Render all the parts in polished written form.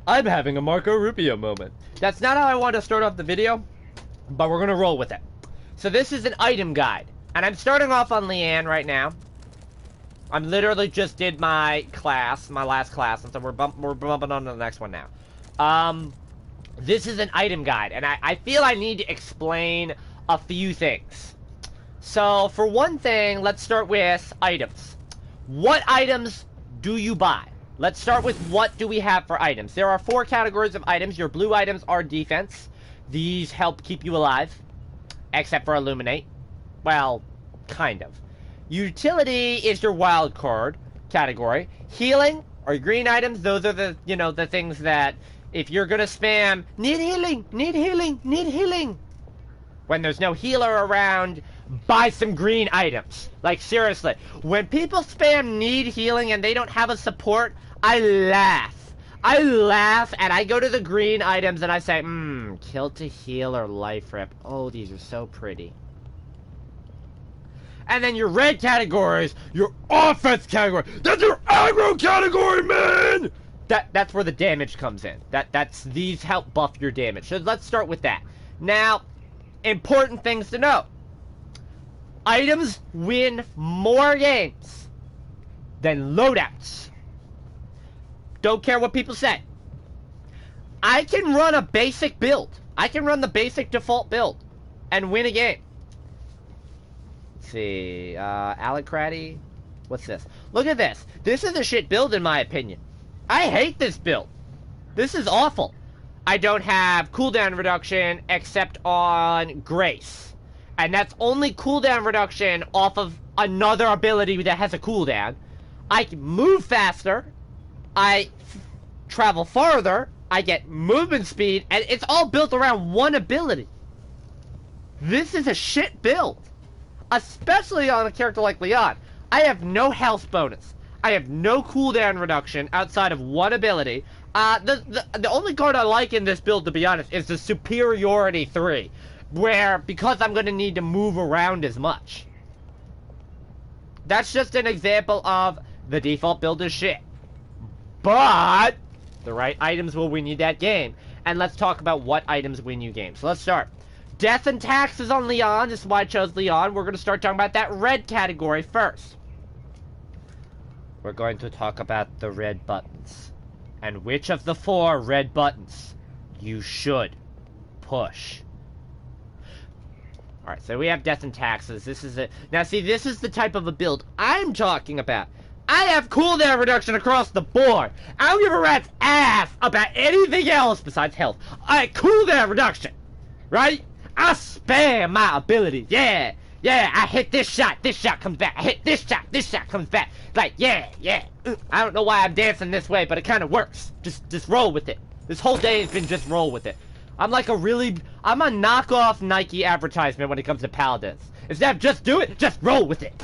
I'm having a Marco Rubio moment. That's not how I want to start off the video, but we're gonna roll with it. So this is an item guide, and I'm starting off on Leanne right now. I'm literally just did my class, my last class, and so we're bumping on to the next one now. This is an item guide, and I feel I need to explain a few things. So, for one thing, let's start with items. What items do you buy? Let's start with what do we have for items. There are 4 categories of items. Your blue items are defense. These help keep you alive, except for illuminate. Well, kind of. Utility is your wild card category. Healing are your green items. Those are the, you know, the things that if you're gonna spam, need healing, need healing, need healing, when there's no healer around, buy some green items. Like, seriously. When people spam need healing and they don't have a support, I laugh. I laugh and I go to the green items and I say, kill to heal or life rip. Oh, these are so pretty. And then your red categories, your offense category. That's your aggro category, man! That's where the damage comes in. These help buff your damage. So let's start with that. Now, important things to know. Items win more games than loadouts. Don't care what people say. I can run a basic build. I can run the basic default build and win a game. Let's see, Alicrati. What's this? Look at this. This is a shit build in my opinion. I hate this build. This is awful. I don't have cooldown reduction except on Grace. And that's only cooldown reduction off of another ability that has a cooldown. I can move faster. I travel farther. I get movement speed. And it's all built around one ability. This is a shit build. Especially on a character like Leon. I have no health bonus. I have no cooldown reduction outside of one ability. The only card I like in this build, to be honest, is the Superiority 3. Where, because I'm going to need to move around as much. That's just an example of the default build is shit. But the right items will win you that game. And let's talk about what items win you games. So let's start. Death and taxes on Leon. This is why I chose Leon. We're going to start talking about that red category first. We're going to talk about the red buttons. And which of the 4 red buttons you should push. Alright, so we have death and taxes. This is it. Now see, this is the type of a build I'm talking about. I have cooldown reduction across the board. I don't give a rat's ass about anything else besides health. I cooldown reduction. Right? I spam my abilities. Yeah. Yeah, I hit this shot comes back. I hit this shot comes back. Like, yeah. I don't know why I'm dancing this way, but it kind of works. Just roll with it. This whole day has been just roll with it. I'm a knockoff Nike advertisement when it comes to Paladins. Instead of just do it, just roll with it.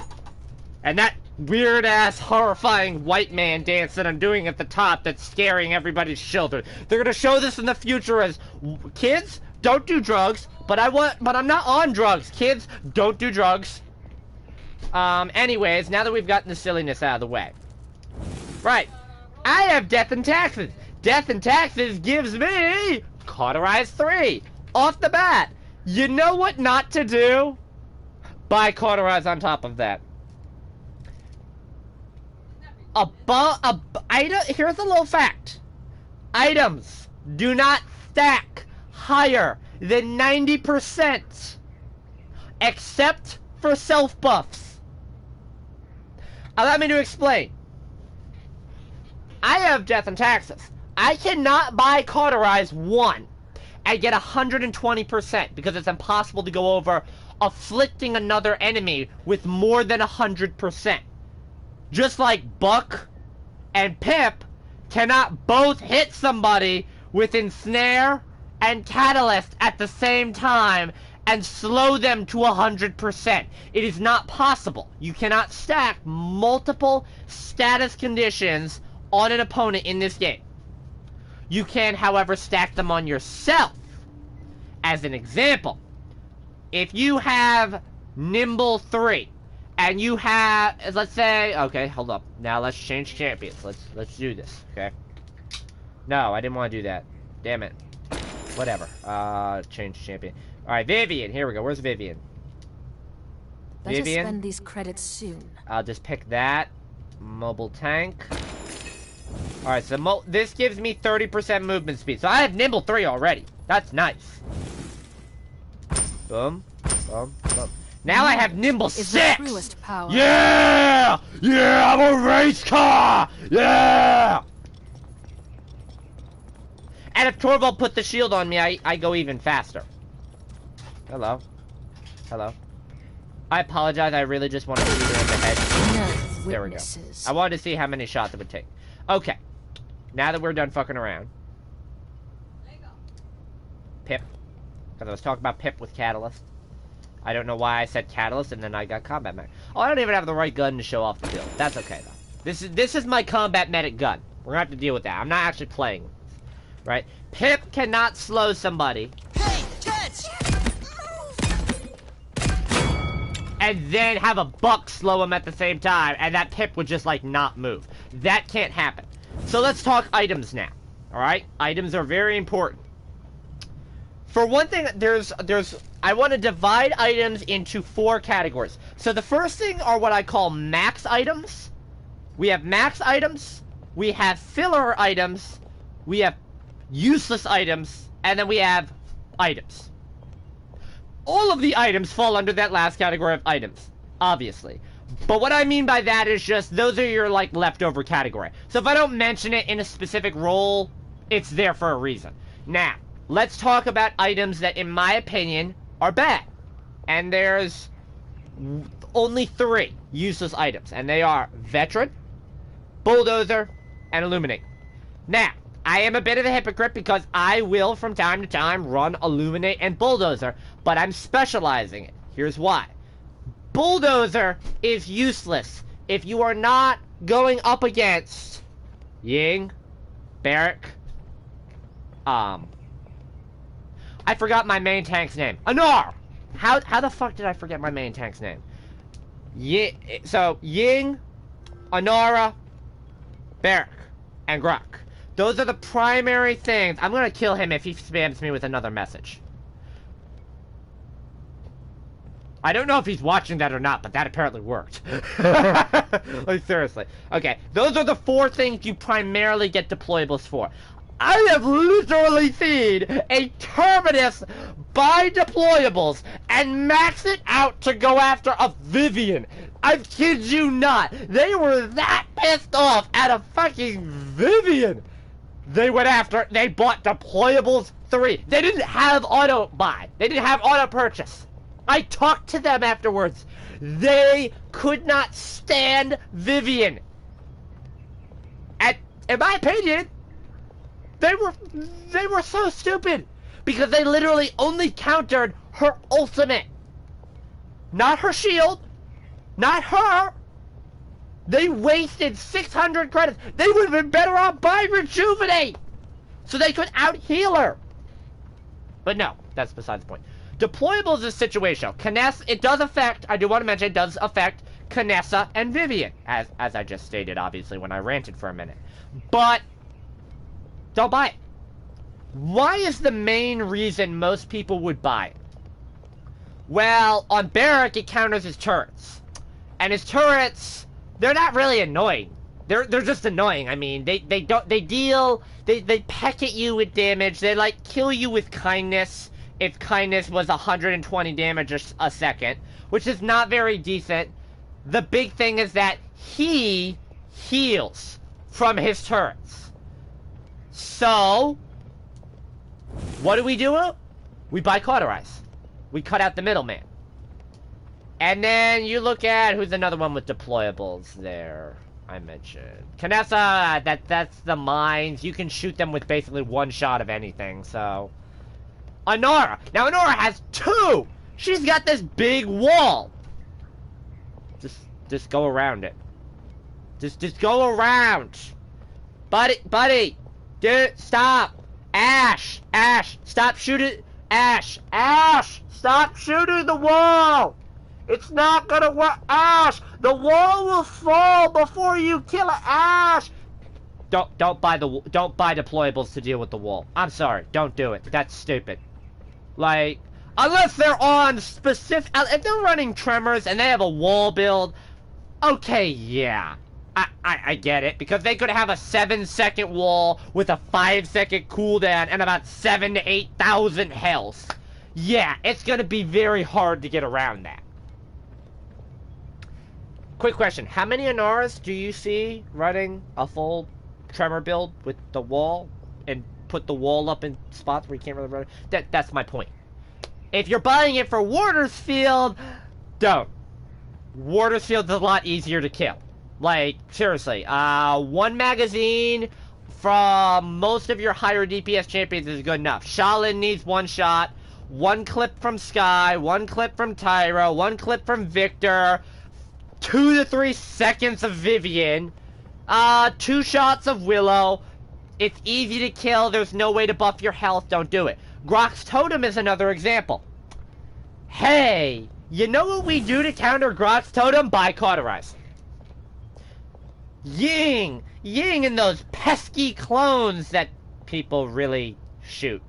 And that weird-ass, horrifying white man dance that I'm doing at the top that's scaring everybody's children. They're gonna show this in the future as, kids, don't do drugs, but I'm not on drugs. Kids, don't do drugs. Anyways, now that we've gotten the silliness out of the way. Right. I have death and taxes. Death and taxes gives me Cauterize 3 off the bat. You know what not to do? Buy Cauterize on top of that. Here's a little fact. Items do not stack higher than 90% except for self buffs. Allow me to explain. I have death and taxes. I cannot buy Cauterize 1 and get 120% because it's impossible to go over afflicting another enemy with more than 100%. Just like Buck and Pip cannot both hit somebody with Ensnare and Catalyst at the same time and slow them to 100%. It is not possible. You cannot stack multiple status conditions on an opponent in this game. You can, however, stack them on yourself. As an example, if you have Nimble 3, and you have, let's say, okay, hold up. Now let's change champions. Let's do this, okay? No, I didn't want to do that. Damn it. Whatever. Change champion. Alright, Vivian. Here we go. Where's Vivian? Better spend these credits soon. I'll just pick that. Mobile tank. Alright, so this gives me 30% movement speed. So I have nimble 3 already. That's nice. Boom. Boom. Boom. Now I have nimble 6! Yeah! Yeah! I'm a race car! Yeah! And if Torvald put the shield on me, I go even faster. Hello. Hello. I apologize, I really just wanted to shoot her in the head. There we go. I wanted to see how many shots it would take. Okay. Now that we're done fucking around. Pip. Because I was talking about Pip with Catalyst. I don't know why I said Catalyst and then I got Combat Medic. Oh, I don't even have the right gun to show off the build. That's okay, though. This is my Combat Medic gun. We're gonna have to deal with that. I'm not actually playing with this. Right? Pip cannot slow somebody. Hey, catch! And then have a buck slow him at the same time, and that Pip would just, like, not move. That can't happen. So let's talk items now. Alright? Items are very important. For one thing, I want to divide items into 4 categories. So the first thing are what I call max items. We have max items, we have filler items, we have useless items, and then we have items. All of the items fall under that last category of items, obviously. But what I mean by that is just, those are your, like, leftover category. So if I don't mention it in a specific role, it's there for a reason. Now, let's talk about items that, in my opinion, are bad. And there's only 3 useless items, and they are Veteran, Bulldozer, and Illuminate. Now, I am a bit of a hypocrite because I will, from time to time, run Illuminate and Bulldozer, but I'm specializing it. Here's why. Bulldozer is useless if you are not going up against Ying, Barrack, I forgot my main tank's name. Anar! How the fuck did I forget my main tank's name? So, Ying, Anara, Barrack, and Grok. Those are the primary things. I'm gonna kill him if he spams me with another message. I don't know if he's watching that or not, but that apparently worked. Like, seriously. Okay, those are the 4 things you primarily get deployables for. I have literally seen a Terminus buy deployables and max it out to go after a Vivian. I kid you not. They were that pissed off at a fucking Vivian. They bought deployables 3. They didn't have auto buy. They didn't have auto purchase. I talked to them afterwards. They could not stand Vivian. In my opinion, they were so stupid because they literally only countered her ultimate. Not her shield. Not her. They wasted 600 credits. They would have been better off buying Rejuvenate so they could out-heal her. But no, that's besides the point. Deployables is situational. Knessa, it does affect, I do want to mention, it does affect Knessa and Vivian, as I just stated, obviously, when I ranted for a minute. But don't buy it. Why is the main reason most people would buy it? Well, on Barrack, it counters his turrets. And his turrets, they're not really annoying. They're just annoying. I mean, they peck at you with damage. They, like, kill you with kindness. If kindness was 120 damage a second, which is not very decent. The big thing is that he heals from his turrets. So, what do? We buy Cauterize. We cut out the middleman. And then you look at, who's another one with deployables there? I mentioned Knessa. That's the mines. You can shoot them with basically 1 shot of anything, so... Anara. Now Anara has 2. She's got this big wall. Just go around it. Just go around. Buddy. Dude, stop. Ash, stop shooting. Ash, stop shooting the wall. It's not gonna work. Ash, the wall will fall before you kill it. Ash. don't buy deployables to deal with the wall. I'm sorry, don't do it. That's stupid. Like, unless they're on specific, if they're running tremors and they have a wall build, okay, yeah. I get it, because they could have a 7-second wall with a 5-second cooldown and about 7,000 to 8,000 health. Yeah, it's gonna be very hard to get around that. Quick question, how many Inaras do you see running a full tremor build with the wall and put the wall up in spots where you can't really run it? That's my point. If you're buying it for Warder's Field, don't. Warder's Field's a lot easier to kill. Like, seriously, one magazine from most of your higher DPS champions is good enough. Shaolin needs one shot, one clip from Skye, one clip from Tyra, one clip from Victor, 2 to 3 seconds of Vivian, 2 shots of Willow. It's easy to kill, there's no way to buff your health, don't do it. Grok's Totem is another example. Hey, you know what we do to counter Grok's Totem? Buy Cauterize. Ying and those pesky clones that people really shoot.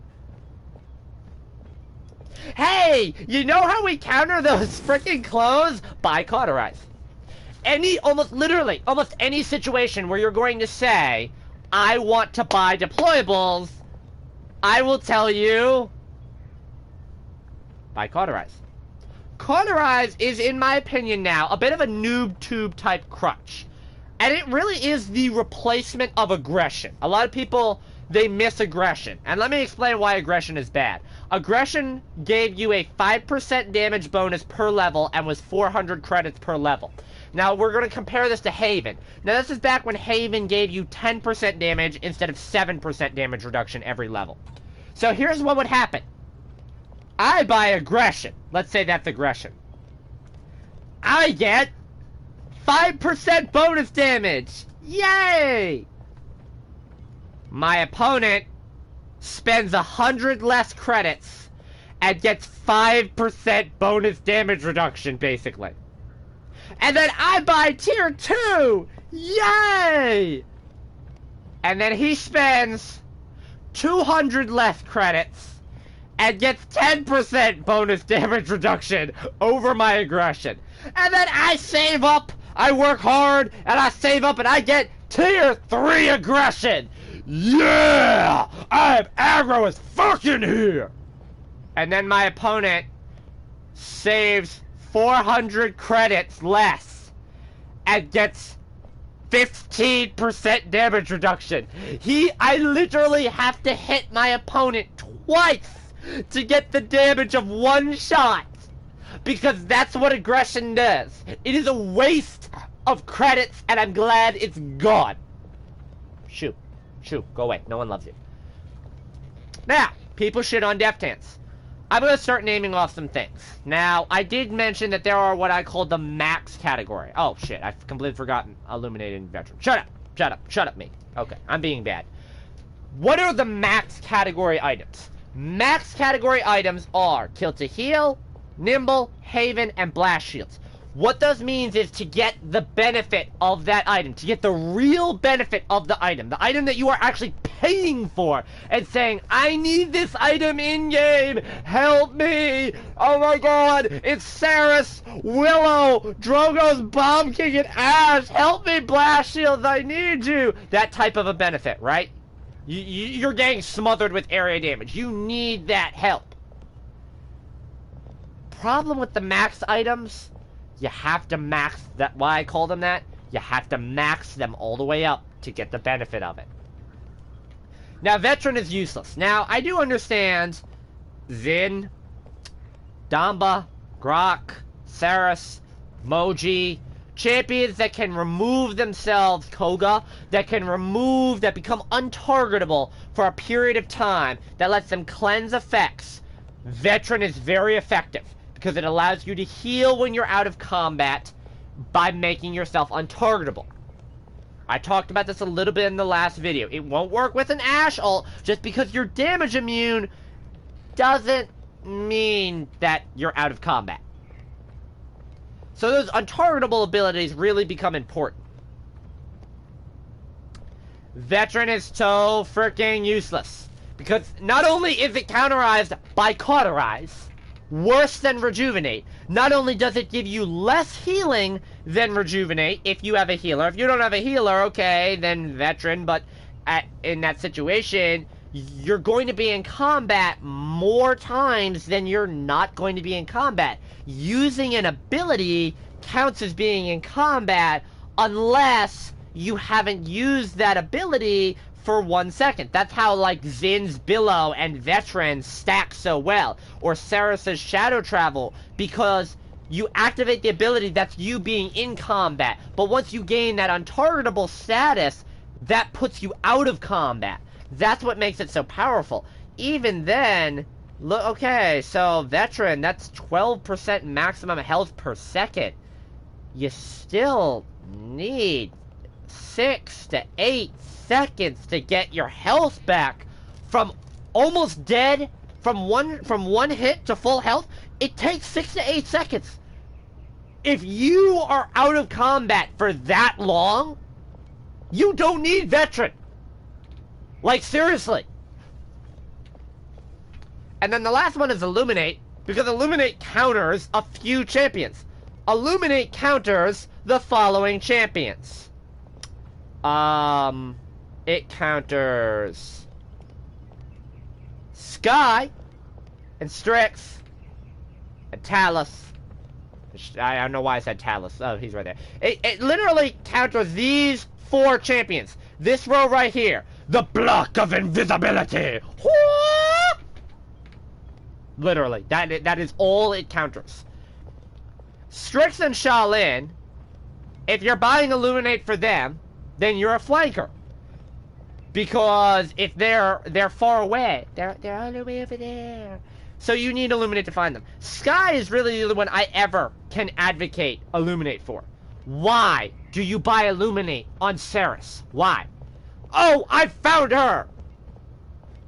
Hey, you know how we counter those freaking clones? Buy Cauterize. Almost any situation where you're going to say, I want to buy deployables, I will tell you, buy Cauterize. Cauterize is, in my opinion now, a bit of a noob tube type crutch. And it really is the replacement of aggression. A lot of people, they miss aggression. And let me explain why aggression is bad. Aggression gave you a 5% damage bonus per level and was 400 credits per level. Now, we're going to compare this to Haven. Now, this is back when Haven gave you 10% damage instead of 7% damage reduction every level. So here's what would happen. I buy aggression. Let's say that's aggression. I get 5% bonus damage! Yay! My opponent spends 100 less credits and gets 5% bonus damage reduction, basically. And then I buy tier 2! Yay! And then he spends 200 less credits and gets 10% bonus damage reduction over my aggression. And then I save up, I work hard, and I save up, and I get tier 3 aggression. Yeah! I'm aggro as fucking here! And then my opponent saves 400 credits less and gets 15% damage reduction. I literally have to hit my opponent twice to get the damage of one shot. Because that's what aggression does. It is a waste of credits, and I'm glad it's gone. Shoot. Go away. No one loves you. Now, people shit on Death Dance. I'm going to start naming off some things. Now, I did mention that there are what I call the max category. Oh, shit. I've completely forgotten Illuminated and Veteran. Shut up, me. Okay, I'm being bad. What are the max category items? Max category items are Kill to Heal, Nimble, Haven, and Blast Shields. What this means is to get the benefit of that item, to get the real benefit of the item that you are actually paying for, and saying, I need this item in-game, help me, oh my god, it's Saris, Willow, Drogo's Bomb King, and Ash, help me, Blast Shields, I need you, that type of a benefit, right? You're getting smothered with area damage, you need that help. Problem with the max items, you have to max that. Why I call them that? You have to max them all the way up to get the benefit of it. Now, Veteran is useless. Now, I do understand Zin, Damba, Grok, Saris, Moji, champions that can remove themselves, Koga, that become untargetable for a period of time, that lets them cleanse effects. Veteran is very effective, because it allows you to heal when you're out of combat by making yourself untargetable. I talked about this a little bit in the last video. It won't work with an Ashe ult. Just because you're damage immune doesn't mean that you're out of combat. So those untargetable abilities really become important. Veteran is so freaking useless. Because not only is it counterized by Cauterize, worse than Rejuvenate, not only does it give you less healing than Rejuvenate if you have a healer. If you don't have a healer, okay, then Veteran, but in that situation, you're going to be in combat more times than you're not going to be in combat. Using an ability counts as being in combat unless you haven't used that ability for 1 second. That's how, like, Zin's Billow and Veteran stack so well. Or Saris's Shadow Travel, because you activate the ability, that's you being in combat. But once you gain that untargetable status, that puts you out of combat. That's what makes it so powerful. Even then, look, okay, so Veteran, that's 12% maximum health per second. You still need 6 to 8 seconds to get your health back from almost dead, from one hit to full health. It takes 6 to 8 seconds. If you are out of combat for that long, you don't need Veteran. Like, seriously. And then the last one is Illuminate, because Illuminate counters a few champions. Illuminate counters the following champions. It counters Sky and Strix and Talus. I don't know why I said Talus. Oh, he's right there. It literally counters these 4 champions. This row right here. The Block of Invisibility. Literally. That is all it counters. Strix and Shaolin, if you're buying Illuminate for them, then you're a flanker. Because if they're far away, they're all the way over there. So you need Illuminate to find them. Sky is really the only one I ever can advocate Illuminate for. Why do you buy Illuminate on Saris? Why? Oh, I found her!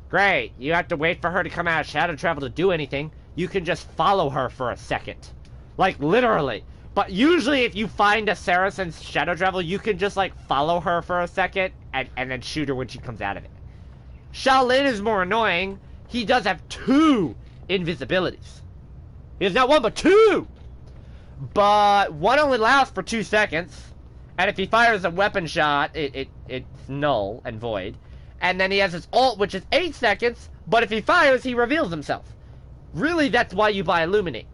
Great, you have to wait for her to come out of Shadow Travel to do anything. You can just follow her for a second. Like, literally. But usually if you find a Saris in Shadow Travel, you can just, like, follow her for a second and then shoot her when she comes out of it. Shaolin is more annoying. He does have 2 invisibilities. He has not 1, but 2! But one only lasts for 2 seconds. And if he fires a weapon shot, it's null and void. And then he has his ult, which is 8 seconds. But if he fires, he reveals himself. Really, that's why you buy Illuminate.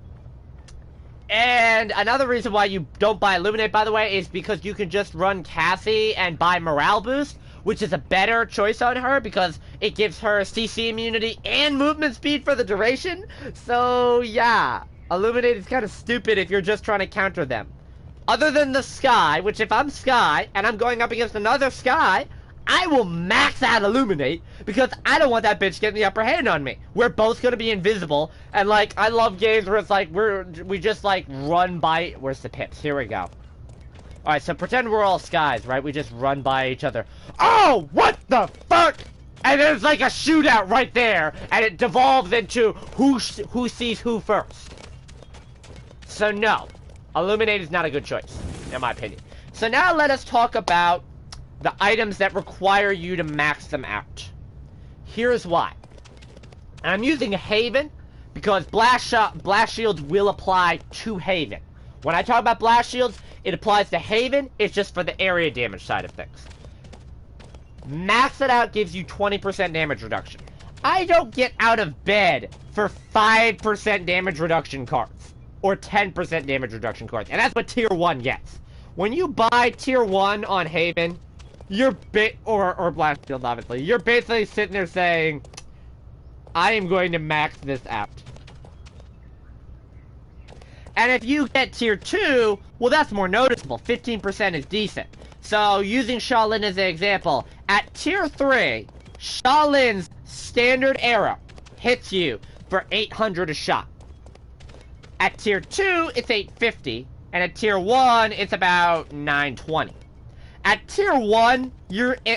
And another reason why you don't buy Illuminate, by the way, is because you can just run Cassie and buy Morale Boost, which is a better choice on her because it gives her CC immunity and movement speed for the duration. So, yeah, Illuminate is kind of stupid if you're just trying to counter them. Other than the Sky, which if I'm Sky and I'm going up against another Sky, I will max out Illuminate because I don't want that bitch getting the upper hand on me. We're both gonna be invisible, and like I love games where it's like we just like run by. Where's the pips? Here we go. All right, so pretend we're all Skies, right? We just run by each other. Oh, what the fuck? And there's like a shootout right there, and it devolves into who sees who first. So no, Illuminate is not a good choice, in my opinion. So now let us talk about the items that require you to max them out. Here's why. And I'm using Haven because Blast Shields will apply to Haven. When I talk about Blast Shields, it applies to Haven. It's just for the area damage side of things. Max it out gives you 20% damage reduction. I don't get out of bed for 5% damage reduction cards. Or 10% damage reduction cards. And that's what Tier 1 gets. When you buy Tier 1 on Haven, you're or Blast Shield, obviously. You're basically sitting there saying, I am going to max this out. And if you get Tier 2, well, that's more noticeable. 15% is decent. So, using Shaolin as an example, at Tier 3, Shaolin's standard arrow hits you for 800 a shot. At Tier 2, it's 850, and at Tier 1, it's about 920. At Tier 1,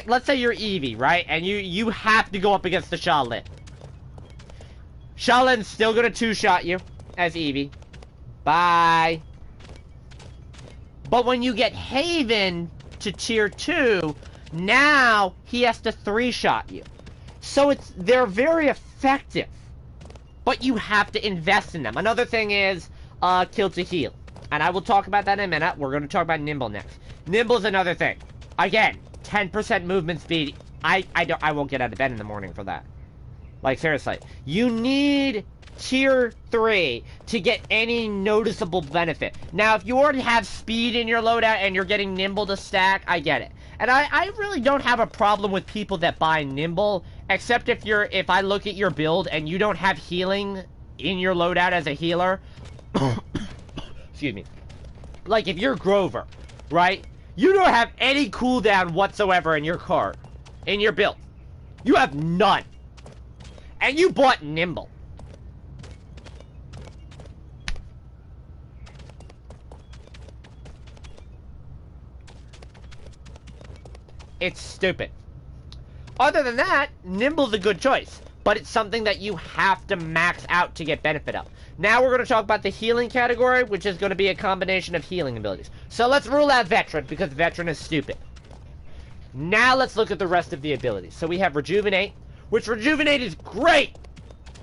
let's say you're Eevee, right? And you have to go up against the Shaolin. Shaolin's still gonna 2-shot you as Eevee. Bye. But when you get Haven to Tier 2, Now, he has to 3-shot you. So they're very effective. But you have to invest in them. Another thing is, kill to heal. And I will talk about that in a minute. We're going to talk about Nimble next. Nimble's another thing. Again, 10% movement speed. I won't get out of bed in the morning for that. Like, seriously. You need tier 3 to get any noticeable benefit. Now, if you already have speed in your loadout and you're getting Nimble to stack, I get it. And I really don't have a problem with people that buy Nimble, except if I look at your build and you don't have healing in your loadout as a healer. Excuse me. Like, if you're Grover, right? You don't have any cooldown whatsoever in your card. In your build. You have none. And you bought Nimble. It's stupid. Other than that, Nimble's a good choice. But it's something that you have to max out to get benefit of. Now we're going to talk about the healing category, which is going to be a combination of healing abilities. So let's rule out Veteran, because Veteran is stupid. Now let's look at the rest of the abilities. So we have Rejuvenate, which Rejuvenate is great!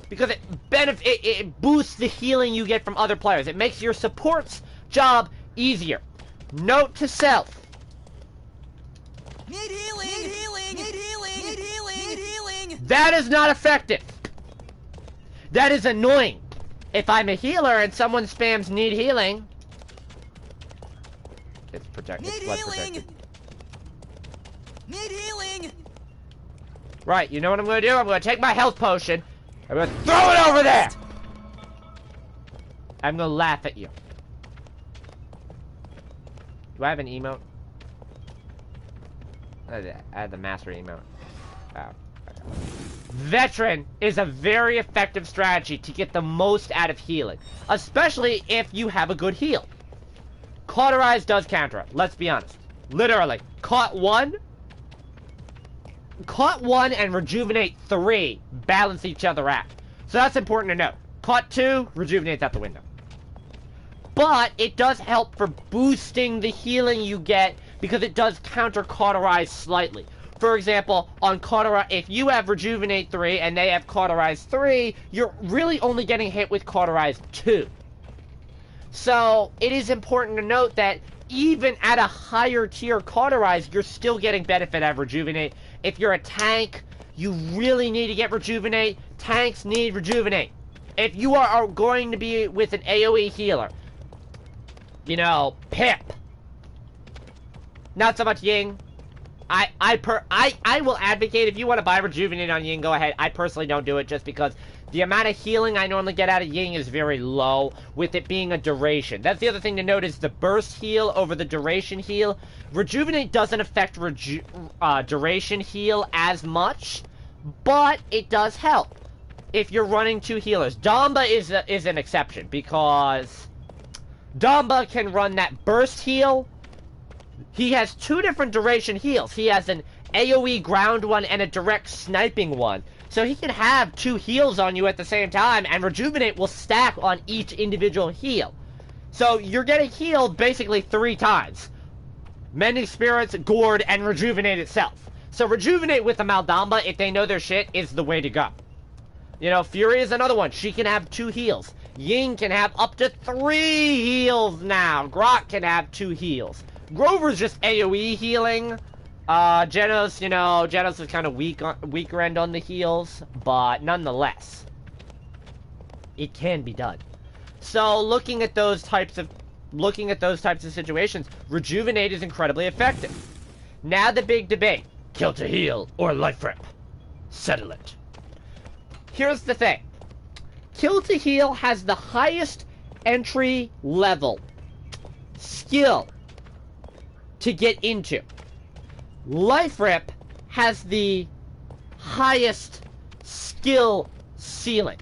Because it boosts the healing you get from other players. It makes your support's job easier. Note to self. Need healing! Need healing! Need healing! Need healing! Need healing! That is not effective. That is annoying. If I'm a healer and someone spams need healing, it's protected. Need healing! Need healing! Right, you know what I'm going to do? I'm going to take my health potion. I'm going to throw it over there. I'm going to laugh at you. Do I have an emote? I had the master emote. Oh, okay. Veteran is a very effective strategy to get the most out of healing. Especially if you have a good heal. Cauterize does counter it. Let's be honest. Literally. Caught 1 and Rejuvenate 3 balance each other out. So that's important to note. Caught 2, Rejuvenate's out the window. But it does help for boosting the healing you get because it does counter Cauterize slightly. For example, on Cauterize, if you have Rejuvenate 3 and they have Cauterize 3, you're really only getting hit with Cauterize 2. So it is important to note that even at a higher tier Cauterize, you're still getting benefit out of Rejuvenate. If you're a tank, you really need to get Rejuvenate. Tanks need Rejuvenate. If you are going to be with an AoE healer, you know, Pip. Not so much Ying. I will advocate if you want to buy Rejuvenate on Ying, go ahead. I personally don't do it just because the amount of healing I normally get out of Ying is very low, with it being a duration. That's the other thing to note is the burst heal over the duration heal. Rejuvenate doesn't affect duration heal as much, but it does help if you're running 2 healers. Damba is an exception because Damba can run that burst heal. He has 2 different duration heals. He has an AoE ground one and a direct sniping one. So he can have 2 heals on you at the same time, and Rejuvenate will stack on each individual heal. So you're getting healed basically 3 times. Mending Spirits, Gourd, and Rejuvenate itself. So Rejuvenate with the Maldamba, if they know their shit, is the way to go. You know, Fury is another one. She can have 2 heals. Ying can have up to 3 heals now. Grok can have 2 heals. Grover's just AoE healing. Genos, you know, Genos is kind of weaker end on the heals, but nonetheless, it can be done. So looking at those types of situations, Rejuvenate is incredibly effective. Now the big debate: kill to heal or life rip? Settle it. Here's the thing: kill to heal has the highest entry level skill to get into. Life Rip has the highest skill ceiling.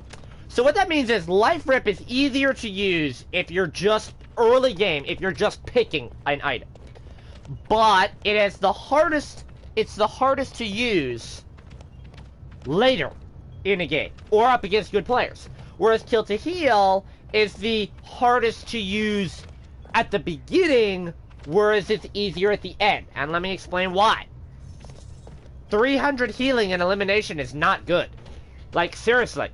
So what that means is Life Rip is easier to use if you're just early game, if you're just picking an item. But it is the hardest to use later in a game or up against good players. Whereas Kill to Heal is the hardest to use at the beginning, whereas it's easier at the end. And let me explain why. 300 healing and elimination is not good. Like, seriously.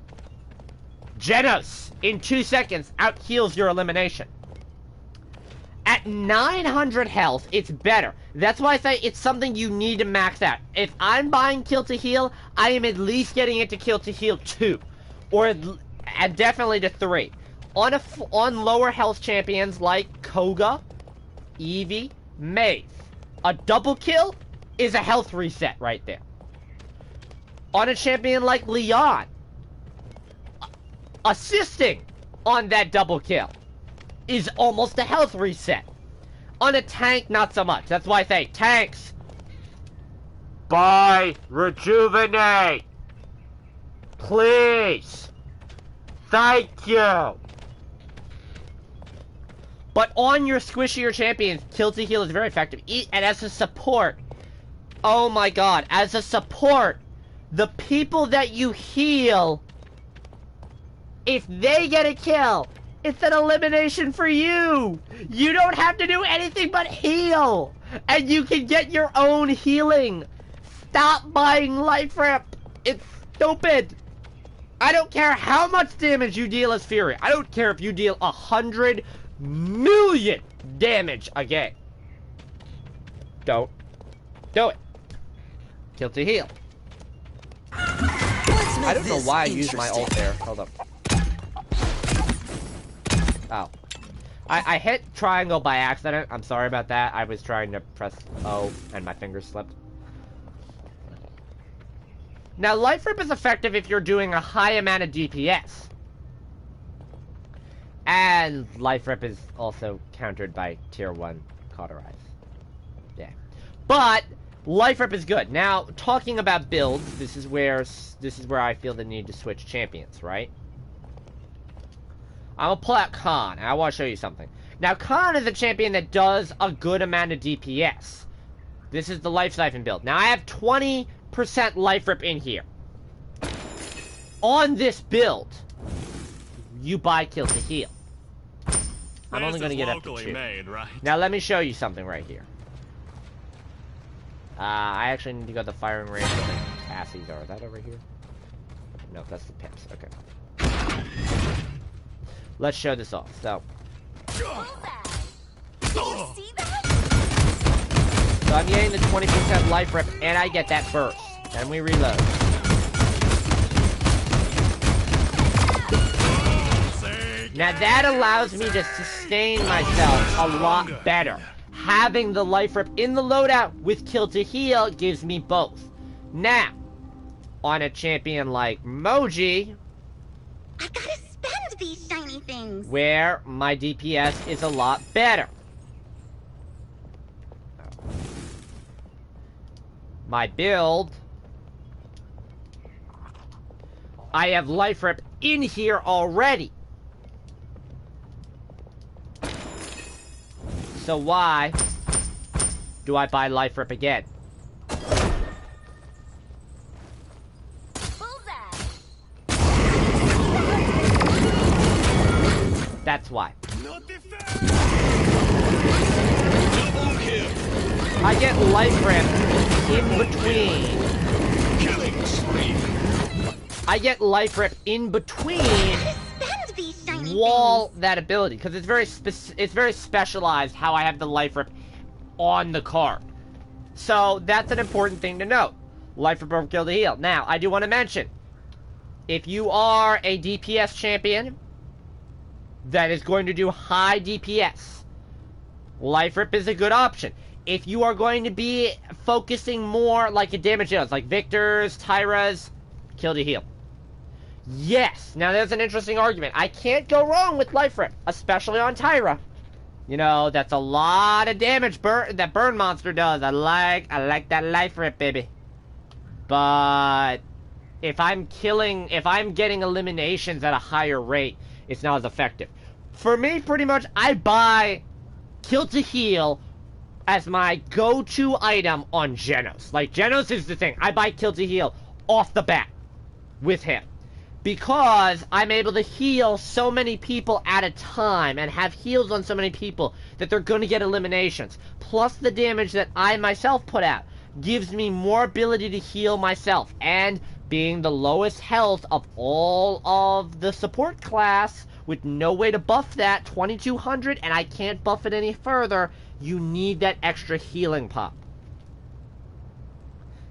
Genos, in 2 seconds, out-heals your elimination. At 900 health, it's better. That's why I say it's something you need to max out. If I'm buying Kill to Heal, I am at least getting it to Kill to Heal 2. Or and definitely to 3. On lower health champions like Koga, Eevee, Maze, a double kill is a health reset right there. On a champion like Leon, assisting on that double kill is almost a health reset. On a tank, not so much. That's why I say tanks, buy Rejuvenate. Please. Thank you. But on your squishier champions, Kill to Heal is very effective. And as a support, oh my god, as a support, the people that you heal, if they get a kill, it's an elimination for you. You don't have to do anything but heal. And you can get your own healing. Stop buying life ramp. It's stupid. I don't care how much damage you deal as Fury. I don't care if you deal 100 million damage a game. Don't do it. Kill to Heal. I don't know why I used my ult there. Hold up. Oh. I hit triangle by accident. I'm sorry about that. I was trying to press O and my fingers slipped. Now, Life Rip is effective if you're doing a high amount of DPS. And Life Rip is also countered by Tier 1 Cauterize. Yeah. But Life Rip is good. Now, talking about builds, this is where I feel the need to switch champions, right? I'm gonna pull out Khan, and I want to show you something. Now, Khan is a champion that does a good amount of DPS. This is the Life Siphon build. Now, I have 20% Life Rip in here. On this build, you buy Kill to Heal. I'm only gonna get up to 2. Made, right? Now, let me show you something right here. I actually need to go to the firing range where the Cassies are. Is that over here? No, that's the Pips. Okay. Let's show this off. So I'm getting the 20% life rip, and I get that burst. And we reload. Now that allows me to sustain myself a lot better. Having the life rip in the loadout with Kill to Heal gives me both. Now, on a champion like Moji, I gotta spend these shiny things. Where my DPS is a lot better. My build, I have life rip in here already. So why do I buy life rip again? That's why. I get life rip in between. I get life rip in between wall that ability, because it's very specialized how I have the life rip on the card. So that's an important thing to note. Life rip over Kill to Heal. Now, I do want to mention, if you are a DPS champion that is going to do high DPS, life rip is a good option. If you are going to be focusing more like a damage dealers, like Victor's, Tyra's, Kill to Heal. Yes, now there's an interesting argument. I can't go wrong with life rip, especially on Tyra. You know, that's a lot of damage that burn monster does. I like that life rip, baby. But if I'm getting eliminations at a higher rate, it's not as effective. For me, pretty much, I buy Kill to Heal as my go-to item on Genos. Like, Genos is the thing. I buy Kill to Heal off the bat with him, because I'm able to heal so many people at a time and have heals on so many people that they're going to get eliminations. Plus the damage that I myself put out. gives me more ability to heal myself. And being the lowest health of all of the support class, with no way to buff that, 2200, and I can't buff it any further, you need that extra healing pop.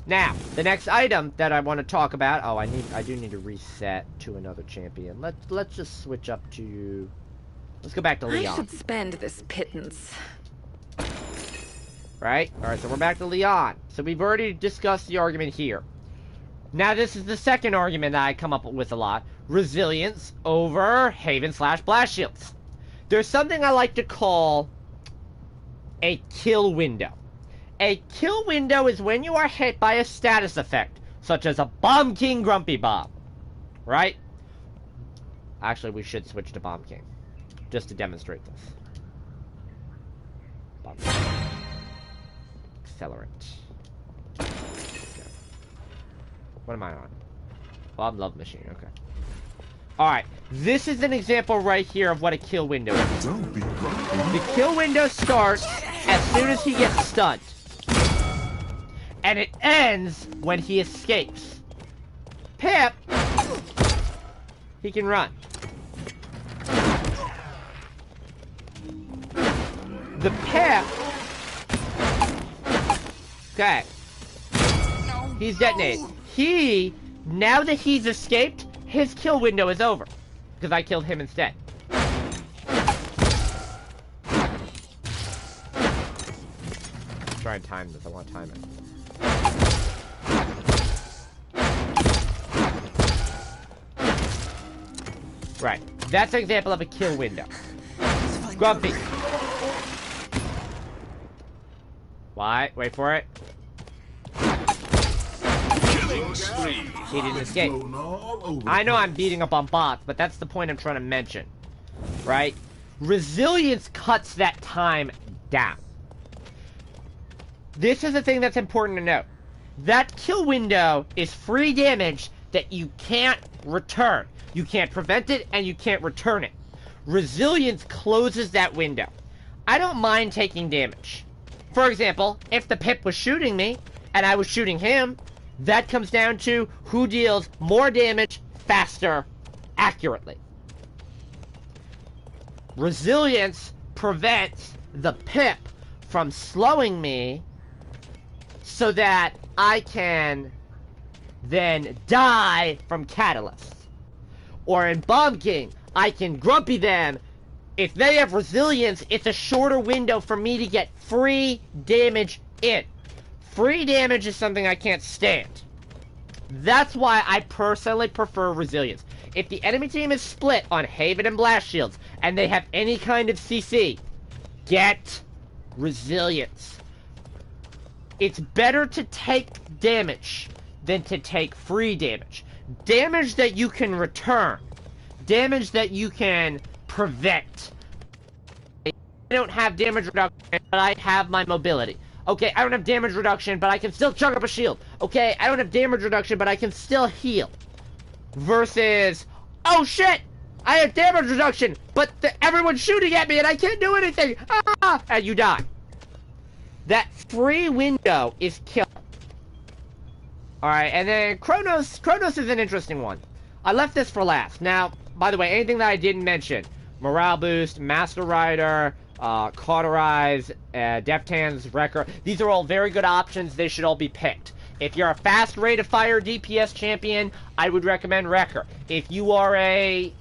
Now, the next item that I want to talk about, oh, I do need to reset to another champion. Let's just switch up to, let's go back to Leon. I should spend this pittance. Right? Alright, so we're back to Leon. So we've already discussed the argument here. Now this is the second argument that I come up with a lot. Resilience over Haven/Blast Shields. There's something I like to call a kill window. A kill window is when you are hit by a status effect, such as a Bomb King Grumpy Bomb. Right? Actually, we should switch to Bomb King, just to demonstrate this. Bomb King. Accelerant. Okay. What am I on? Bomb Love Machine, okay. Alright, this is an example right here of what a kill window is. The kill window starts as soon as he gets stunned. And it ends when he escapes. Pip, he can run. The Pip, okay, he's detonated. Now that he's escaped, his kill window is over. Because I killed him instead. Try and time this, I want to time it. Right, that's an example of a kill window. Grumpy. Why? Wait for it. He didn't escape. I know I'm beating up on bots, but that's the point I'm trying to mention. Right? Resilience cuts that time down. This is the thing that's important to note. That kill window is free damage that you can't return. You can't prevent it, and you can't return it. Resilience closes that window. I don't mind taking damage. For example, if the Pip was shooting me, and I was shooting him, that comes down to who deals more damage faster, accurately. Resilience prevents the Pip from slowing me so that I can then die from catalysts. Or in Bomb King, I can grumpy them. If they have resilience, it's a shorter window for me to get free damage in. Free damage is something I can't stand. That's why I personally prefer resilience. If the enemy team is split on Haven and Blast Shields, and they have any kind of CC, get resilience. It's better to take damage than to take free damage. Damage that you can return. Damage that you can prevent. I don't have damage reduction, but I have my mobility. Okay, I don't have damage reduction, but I can still chug up a shield. Okay, I don't have damage reduction, but I can still heal. Versus, oh shit! I have damage reduction, but everyone's shooting at me and I can't do anything! Ah! And you die. That free window is killed. Alright, and then Kronos. Kronos is an interesting one. I left this for last. Now, by the way, anything that I didn't mention, Morale Boost, Master Rider, Cauterize, Deft Hands, Wrecker, these are all very good options. They should all be picked. If you're a fast rate of fire DPS champion, I would recommend Wrecker. If you are a...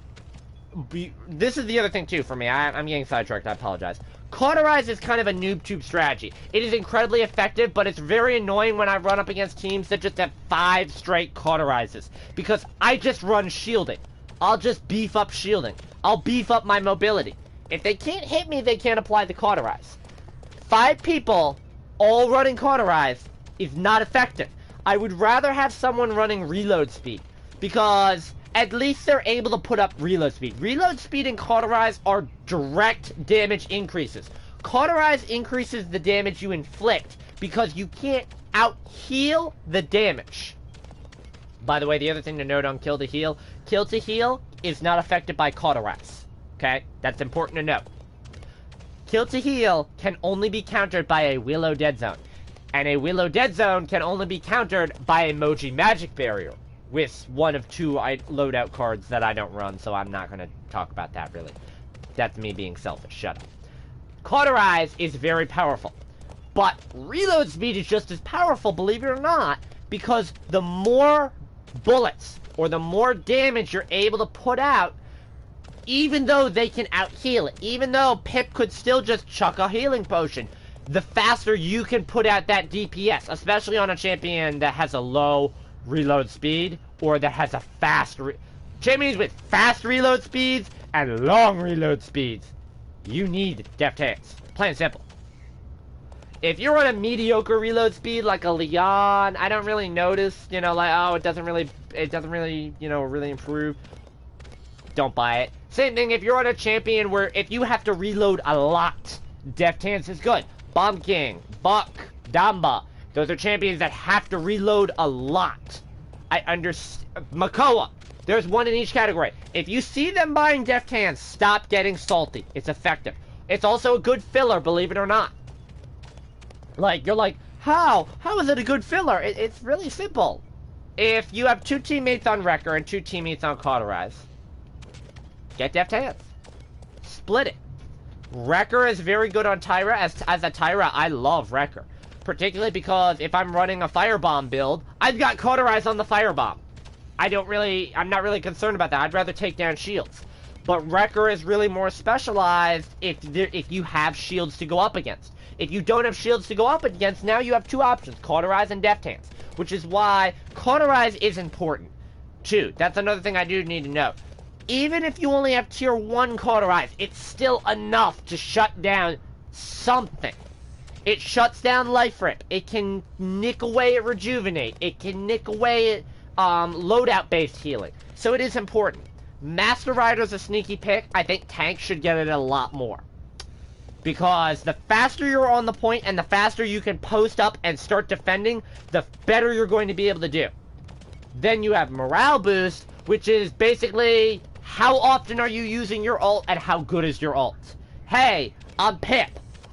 This is the other thing too for me. I'm getting sidetracked, I apologize. Cauterize is kind of a noob tube strategy. It is incredibly effective, but it's very annoying when I run up against teams that just have 5 straight Cauterizes. Because I just run shielding. I'll just beef up shielding. I'll beef up my mobility. If they can't hit me, they can't apply the Cauterize. 5 people all running Cauterize is not effective. I would rather have someone running reload speed. Because at least they're able to put up reload speed. Reload speed and Cauterize are direct damage increases. Cauterize increases the damage you inflict because you can't out-heal the damage. By the way, the other thing to note on Kill to Heal is not affected by Cauterize. Okay? That's important to note. Kill to Heal can only be countered by a Willow Dead Zone. And a Willow Dead Zone can only be countered by Emoji Magic Barrier, with one of 2 loadout cards that I don't run, so I'm not going to talk about that, really. That's me being selfish. Shut up. Cauterize is very powerful, but reload speed is just as powerful, believe it or not, because the more bullets or the more damage you're able to put out, even though they can out-heal it, even though Pip could still just chuck a healing potion, the faster you can put out that DPS, especially on a champion that has a low reload speed, or that has a fast champions with fast reload speeds and long reload speeds. You need deft hands. Plain and simple. If you're on a mediocre reload speed like a Leon, I don't really notice, you know, like, oh, it doesn't really, you know, really improve. Don't buy it. Same thing if you're on a champion where if you have to reload a lot, deft hands is good. Bomb King, Buck, Damba, those are champions that have to reload a lot. I understand. Makoa, there's one in each category. If you see them buying deft hands, stop getting salty. It's effective. It's also a good filler, believe it or not. Like, you're like, how? How is it a good filler? It's really simple. If you have 2 teammates on Wrecker and 2 teammates on Cauterize, get deft hands. Split it. Wrecker is very good on Tyra. As a Tyra, I love Wrecker. Particularly because if I'm running a Firebomb build, I've got Cauterize on the Firebomb. I'm not really concerned about that. I'd rather take down shields. But Wrecker is really more specialized if you have shields to go up against. If you don't have shields to go up against, now you have 2 options, Cauterize and Deft Hands. Which is why Cauterize is important, too. That's another thing I do need to know. Even if you only have tier 1 Cauterize, it's still enough to shut down something. It shuts down Life Rip. It can nick away at Rejuvenate. It can nick away at loadout-based healing. So it is important. Master Rider's a sneaky pick. I think Tank should get it a lot more. Because the faster you're on the point and the faster you can post up and start defending, the better you're going to be able to do. Then you have Morale Boost, which is basically how often are you using your ult and how good is your ult. Hey, I'm Pip.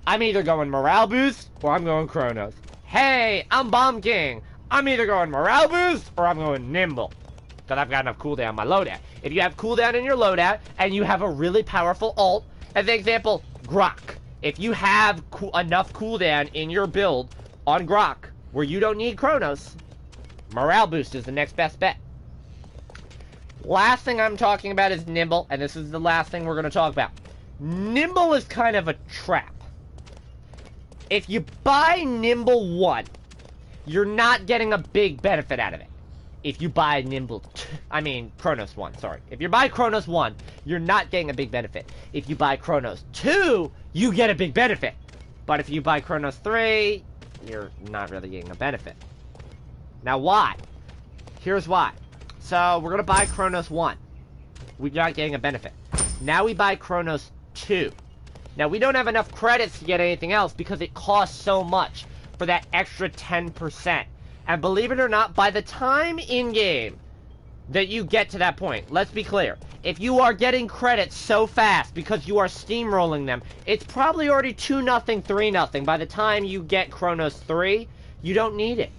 I'm either going Morale Boost or I'm going Chronos. Hey, I'm Bomb King. I'm either going Morale Boost or I'm going Nimble. Because I've got enough cooldown on my loadout. If you have cooldown in your loadout and you have a really powerful ult, as an example, Grok. If you have enough cooldown in your build on Grok where you don't need Chronos, Morale Boost is the next best bet. Last thing I'm talking about is Nimble, and this is the last thing we're going to talk about. Nimble is kind of a trap. If you buy Nimble 1, you're not getting a big benefit out of it. If you buy Chronos 1, sorry. If you buy Chronos 1, you're not getting a big benefit. If you buy Chronos 2, you get a big benefit. But if you buy Chronos 3, you're not really getting a benefit. Now why? Here's why. So, we're gonna buy Chronos 1. We're not getting a benefit. Now we buy Chronos 2. Now, we don't have enough credits to get anything else because it costs so much for that extra 10%. And believe it or not, by the time in-game that you get to that point, let's be clear, if you are getting credits so fast because you are steamrolling them, it's probably already 2-0, 3-0. By the time you get Chronos 3, you don't need it.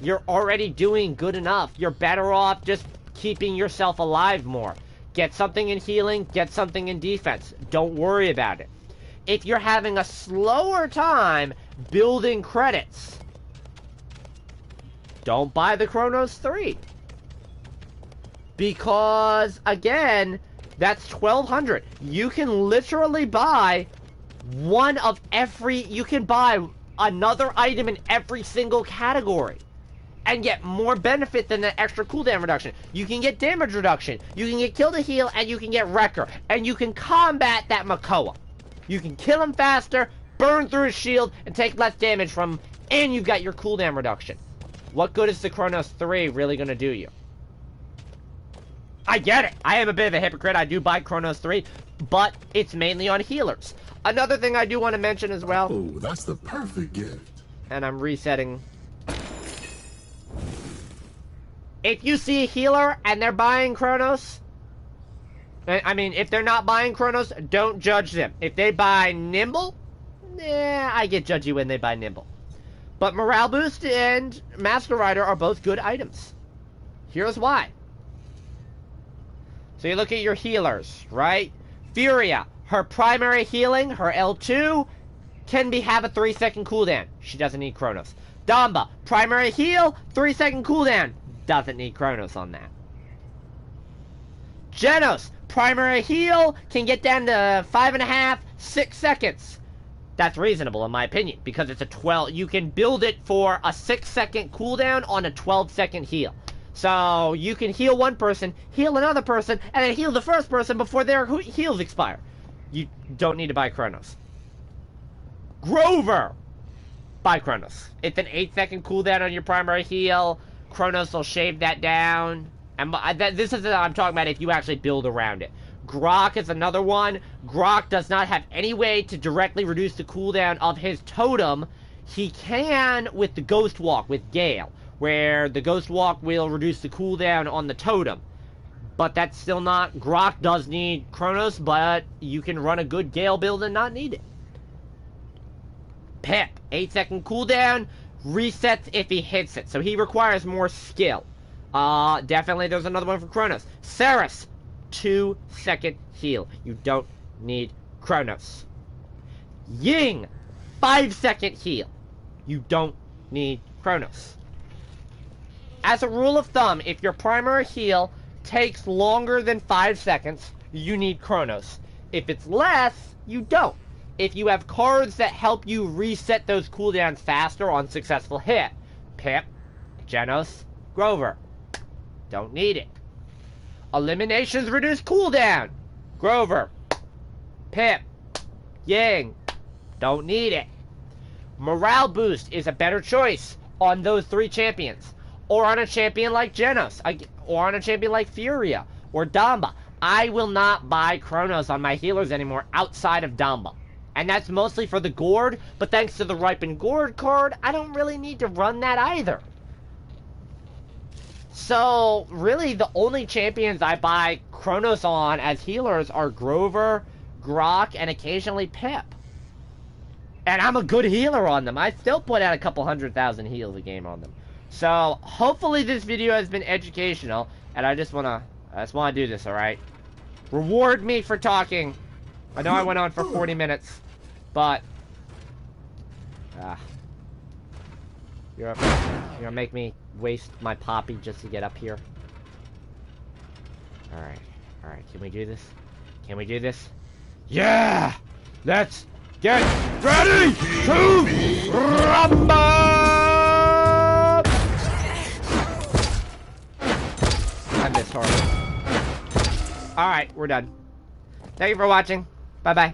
You're already doing good enough. You're better off just keeping yourself alive more. Get something in healing, get something in defense. Don't worry about it. If you're having a slower time building credits, don't buy the Chronos 3. Because, again, that's 1,200. You can literally buy you can buy another item in every single category. And get more benefit than the extra cooldown reduction. You can get damage reduction. You can get kill to heal, and you can get Wrecker. And you can combat that Makoa. You can kill him faster, burn through his shield, and take less damage from him, and you've got your cooldown reduction. What good is the Chronos 3 really going to do you? I get it. I am a bit of a hypocrite. I do buy Chronos 3, but it's mainly on healers. Another thing I do want to mention as well. Oh, that's the perfect gift. And I'm resetting. If you see a healer and they're buying Chronos, if they're not buying Chronos, don't judge them. If they buy Nimble, I get judgy when they buy Nimble. But Morale Boost and Master Rider are both good items. Here's why. So you look at your healers, right? Furia, her primary healing, her L2, can have a 3-second cooldown. She doesn't need Chronos. Damba, primary heal, 3-second cooldown. Doesn't need Chronos on that. Genos, primary heal, can get down to 5.5, 6 seconds. That's reasonable in my opinion, because it's a 12, you can build it for a 6-second cooldown on a 12-second heal. So you can heal one person, heal another person, and then heal the first person before their heals expire. You don't need to buy Chronos. Grover! Buy Chronos. It's an 8-second cooldown on your primary heal. Chronos will shave that down. And this is what I'm talking about if you actually build around it. Grok is another one. Grok does not have any way to directly reduce the cooldown of his totem. He can with the Ghost Walk with Gale, where the Ghost Walk will reduce the cooldown on the totem. But that's still not... Grok does need Chronos, but you can run a good Gale build and not need it. Pip, 8-second cooldown, resets if he hits it, so he requires more skill. Definitely there's another one for Chronos. Ceres, 2-second heal. You don't need Chronos. Ying, 5-second heal. You don't need Chronos. As a rule of thumb, if your primary heal takes longer than 5 seconds, you need Chronos. If it's less, you don't. If you have cards that help you reset those cooldowns faster on successful hit, Pip, Genos, Grover, don't need it. Eliminations reduce cooldown, Grover, Pip, Ying, don't need it. Morale Boost is a better choice on those 3 champions, or on a champion like Genos, or on a champion like Furia, or Damba. I will not buy Chronos on my healers anymore outside of Damba. And that's mostly for the Gourd, but thanks to the Ripened Gourd card, I don't really need to run that either. So, really, the only champions I buy Chronos on as healers are Grover, Grok, and occasionally Pip. And I'm a good healer on them. I still put out a couple 100,000 heals a game on them. So, hopefully this video has been educational, and I just wanna do this, alright? Reward me for talking. I know I went on for 40 minutes, but... You're gonna make me waste my poppy just to get up here? Alright, can we do this? Can we do this? Yeah! Let's get ready to rumble! I missed horrible. Alright, we're done. Thank you for watching. Bye-bye.